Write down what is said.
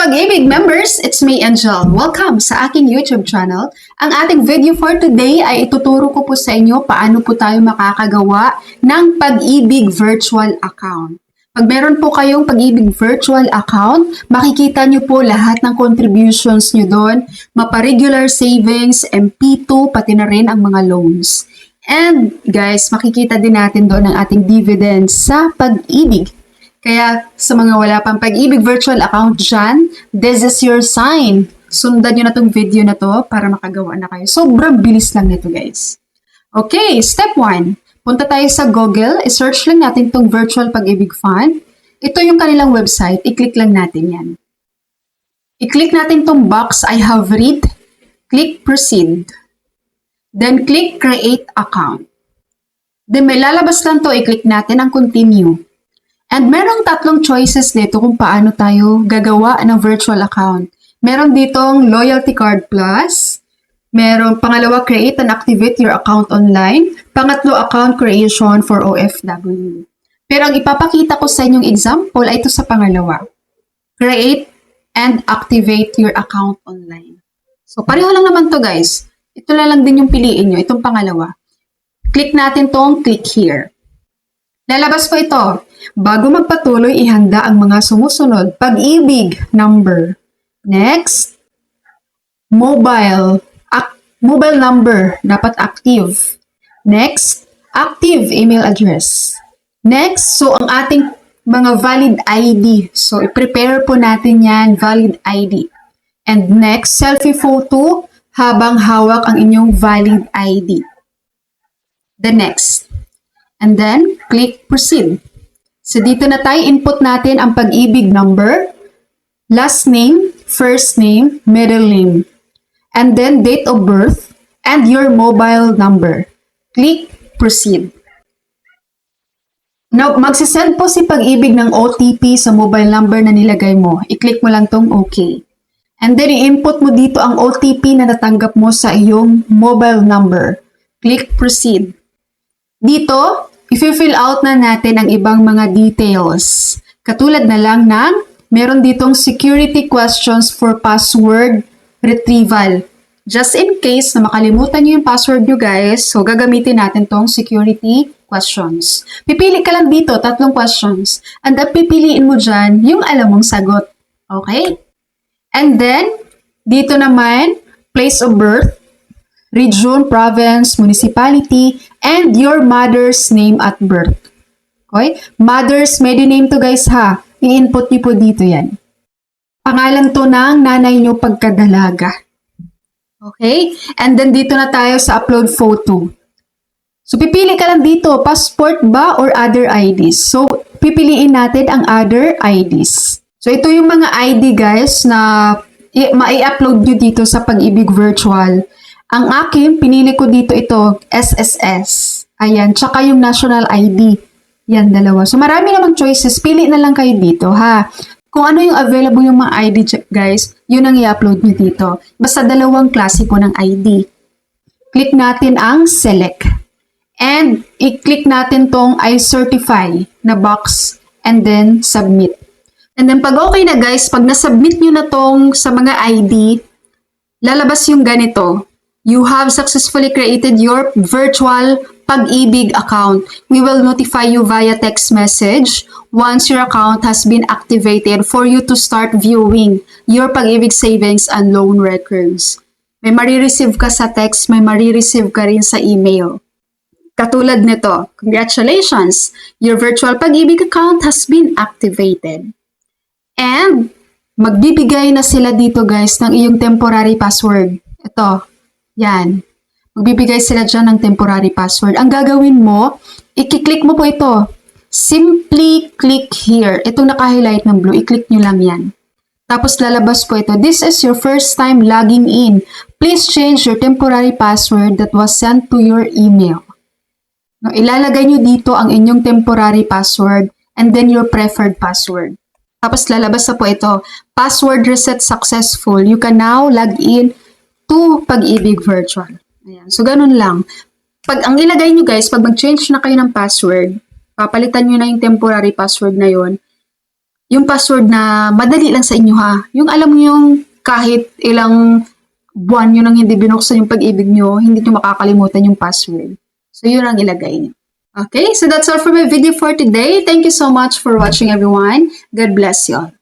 Pag-ibig members, it's me Angel. Welcome sa aking YouTube channel. Ang ating video for today ay ituturo ko po sa inyo paano po tayo makakagawa ng Pag-ibig virtual account. Pag meron po kayong Pag-ibig virtual account, makikita nyo po lahat ng contributions nyo doon, mapa-regular savings, MP2, pati na rin ang mga loans. And guys, makikita din natin doon ang ating dividends sa Pag-ibig. Kaya sa mga wala pang Pag-ibig virtual account dyan, this is your sign. Sundan nyo na tong video na to para makagawa na kayo. Sobrang bilis lang nito guys. Okay, step 1. Punta tayo sa Google, i-search lang natin tong Virtual Pag-ibig Fund. Ito yung kanilang website, i-click lang natin yan. I-click natin tong box I have read, click proceed. Then click create account. Then may lalabas lang to, i-click natin ang continue. And merong tatlong choices dito kung paano tayo gagawa ng virtual account. Meron ditong Loyalty Card Plus. Merong pangalawa, create and activate your account online. Pangatlo, account creation for OFW. Pero ang ipapakita ko sa inyong example ay ito sa pangalawa. Create and activate your account online. So pareho lang naman to guys. Ito lang din yung piliin nyo, itong pangalawa. Click natin tong click here. Lalabas po ito. Bago magpatuloy, ihanda ang mga sumusunod. Pag-ibig number. Next, mobile number. Dapat active. Next, active email address. Next, so ang ating mga valid ID. So, i-prepare po natin yan, valid ID. And next, selfie photo habang hawak ang inyong valid ID. The next. And then, click proceed. So, dito na tayo, input natin ang Pag-ibig number, last name, first name, middle name, and then date of birth, and your mobile number. Click proceed. Now, magsisend po si Pag-ibig ng OTP sa mobile number na nilagay mo. I-click mo lang tong OK. And then, i-input mo dito ang OTP na natanggap mo sa iyong mobile number. Click proceed. Dito, i-fill out na natin ang ibang mga details. Katulad na lang ng meron ditong security questions for password retrieval. Just in case na makalimutan nyo yung password nyo guys, so gagamitin natin tong security questions. Pipili ka lang dito, 3 questions. And ang pipiliin mo dyan, yung alam mong sagot. Okay? And then, dito naman, place of birth, region, province, municipality, and your mother's name at birth. Okay? Mother's maiden name to guys ha. I-input niyo po dito yan. Pangalan to ng nanay niyo pagkadalaga. Okay? And then dito na tayo sa upload photo. So pipili ka lang dito, passport ba or other IDs? So pipiliin natin ang other IDs. So ito yung mga ID guys na mai-upload nyo dito sa Pag-ibig Virtual. Ang akin, pinili ko dito ito, SSS. Ayan, tsaka yung national ID. Yan, dalawa. So, marami namang choices. Pili na lang kayo dito, ha? Kung ano yung available yung mga ID, guys, yun ang i-upload nyo dito. Basta dalawang klase po ng ID. Click natin ang select. And, i-click natin tong I certify na box and then submit. And then, pag okay na guys, pag nasubmit nyo na tong sa mga ID, lalabas yung ganito. You have successfully created your virtual Pag-ibig account. We will notify you via text message once your account has been activated for you to start viewing your Pag-ibig savings and loan records. May marireceive ka sa text, may marireceive ka rin sa email. Katulad nito, congratulations! Your virtual Pag-ibig account has been activated. And magbibigay na sila dito guys ng iyong temporary password. Ito. Yan. Magbibigay sila dyan ng temporary password. Ang gagawin mo, i-click mo po ito. Simply click here. Itong naka-highlight ng blue, i-click nyo lang yan. Tapos lalabas po ito. This is your first time logging in. Please change your temporary password that was sent to your email. No, ilalagay nyo dito ang inyong temporary password and then your preferred password. Tapos lalabas na po ito. Password reset successful. You can now log in to Pag-ibig Virtual. Ayan. So, ganun lang. Pag ang ilagay nyo guys, pag mag-change na kayo ng password, papalitan nyo na yung temporary password na yon, Yung password na madali lang sa inyo ha. Yung alam mo yung kahit ilang buwan nyo nang hindi binuksan yung pag-ibig nyo, hindi nyo makakalimutan yung password. So, yun ang ilagay nyo. Okay, so that's all for my video for today. Thank you so much for watching, everyone. God bless you all.